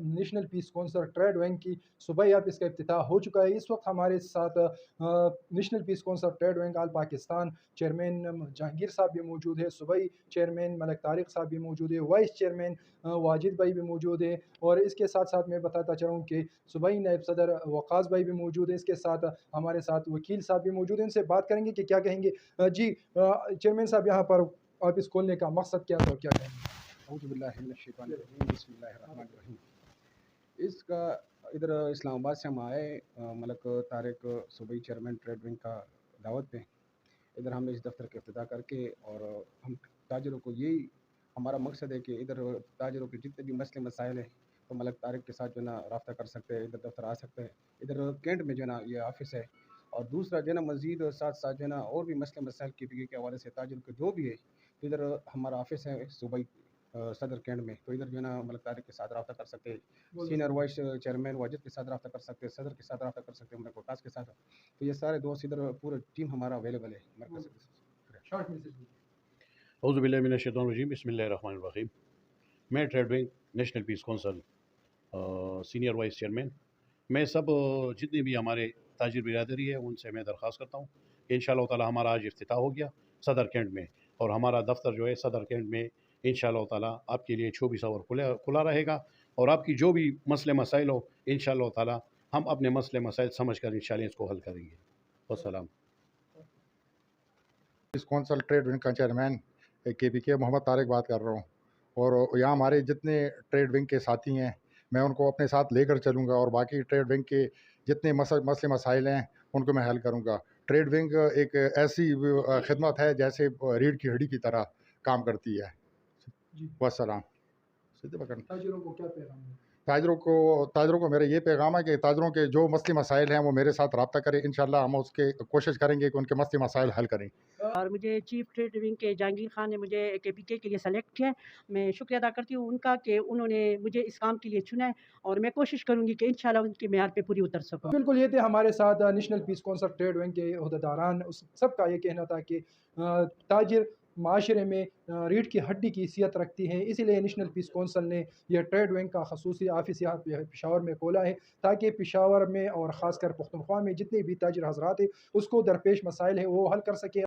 National پیس council trade wing کی صبح اب اس کا افتتاح ہو چکا ہے۔ اس وقت ہمارے ساتھ نیشنل پیس کونسل ٹریڈ ونگ آل پاکستان چیئرمین جہانگیر صاحب بھی موجود ہے، صوبائی چیئرمین ملک طارق صاحب بھی موجود ہے، وائس چیئرمین واجد بھائی بھی موجود ہے، اور اس کے ساتھ ساتھ میں بتاتا چلوں کہ صوبائی نائب صدر وقاص بھائی بھی موجود ہے، اس کے ساتھ ہمارے ساتھ وکیل صاحب بھی موجود ہیں۔ ان سے بات کریں گے کہ کیا کہیں گے۔ جی چیئرمین صاحب، یہاں پر آفس کھولنے کا مقصد کیا تھا اور کیا کہیں گے؟ اعوذ باللہ من الشیطان الرجیم، بسم اللہ الرحمن الرحیم۔ اس کا ادھر اسلام آباد سے ہم آئے ملک طارق صوبائی چیئرمین ٹریڈ ونگ کا دعوت پہ، ادھر ہم اس دفتر کے افتتاح کر کے، اور ہم تاجروں کو یہی ہمارا مقصد ہے کہ ادھر تاجروں کے جتنے بھی مسئلے مسائل ہیں تو ملک طارق کے ساتھ جو ہے نا رابطہ کر سکتے ہیں، ادھر دفتر آ سکتے ہیں۔ ادھر کینٹ میں جو ہے نا یہ آفس ہے، اور دوسرا جو ہے نا مزید ساتھ ساتھ جو ہے نا اور بھی مسئلے مسائل کی کے حوالے سے تاجروں کے جو بھی ہے تو ادھر ہمارا آفس ہے صوبائی صدر کینٹ میں، تو ادھر جو ہے نا ملک طارق کے ساتھ رابطہ کر سکتے ہیں، سینئر وائس چیئرمین واجد کے ساتھ رابطہ کر سکتے ہیں، صدر کے ساتھ رابطہ کر سکتے ہیں، ملک وقاص کے ساتھ، تو یہ سارے دوست ادھر پورے ٹیم ہمارا اویلیبل ہے مرکز سے۔ اعوذ باللہ من الشیطان الرجیم، بسم اللہ الرحمن الرحیم۔ میں ٹریڈ ونگ نیشنل پیس کونسل سینئر وائس چیئرمین، میں سب جتنے بھی ہمارے تاجر برادری ہے ان سے میں درخواست کرتا ہوں کہ انشاءاللہ تعالی ہمارا آج افتتاح ہو گیا صدر کینٹ میں، اور ہمارا دفتر جو ہے صدر کینٹ میں انشاءاللہ تعالی آپ کے لیے 24 آور کھلا رہے گا، اور آپ کی جو بھی مسئلے مسائل ہو انشاءاللہ تعالی ہم اپنے مسئلے مسائل سمجھ کر انشاءاللہ اس کو حل کریں گے۔ والسلام۔ اس کونسل ٹریڈ ونگ کا چیئرمین کے محمد طارق بات کر رہا ہوں، اور یہاں ہمارے جتنے ٹریڈ ونگ کے ساتھی ہیں میں ان کو اپنے ساتھ لے کر چلوں گا، اور باقی ٹریڈ ونگ کے جتنے مسئلے مسائل ہیں ان کو میں حل کروں گا۔ ٹریڈ ونگ ایک ایسی خدمت ہے جیسے ریڑھ کی ہڈی کی طرح کام کرتی ہے۔ والسلام۔ تاجروں کو کیا پیغام ہے؟ تاجروں کو میرا یہ پیغام ہے کہ تاجروں کے جو مسئلے مسائل ہیں وہ میرے ساتھ رابطہ کریں، انشاءاللہ ہم اس کے کوشش کریں گے کہ ان کے مسئلے مسائل حل کریں۔ اور مجھے چیف ٹریڈ ونگ کے جہانگیر خان نے مجھے KPK کے لیے سلیکٹ کیا ہے، میں شکریہ ادا کرتی ہوں ان کا کہ انہوں نے مجھے اس کام کے لیے چنا ہے، اور میں کوشش کروں گی کہ انشاءاللہ ان کے معیار پہ پوری اتر سکوں۔ بالکل، یہ تھے ہمارے ساتھ نیشنل پیس کونسل ٹریڈ ونگ کے عہدیداران، سب کا یہ کہنا تھا کہ تاجر معاشرے میں ریڑھ کی ہڈی کی حیثیت رکھتی ہیں، اسی لیے نیشنل پیس کونسل نے یہ ٹریڈ ونگ کا خصوصی آفس یہاں پشاور میں کھولا ہے تاکہ پشاور میں اور خاص کر پختونخوا میں جتنے بھی تاجر حضرات ہیں اس کو درپیش مسائل ہیں وہ حل کر سکیں۔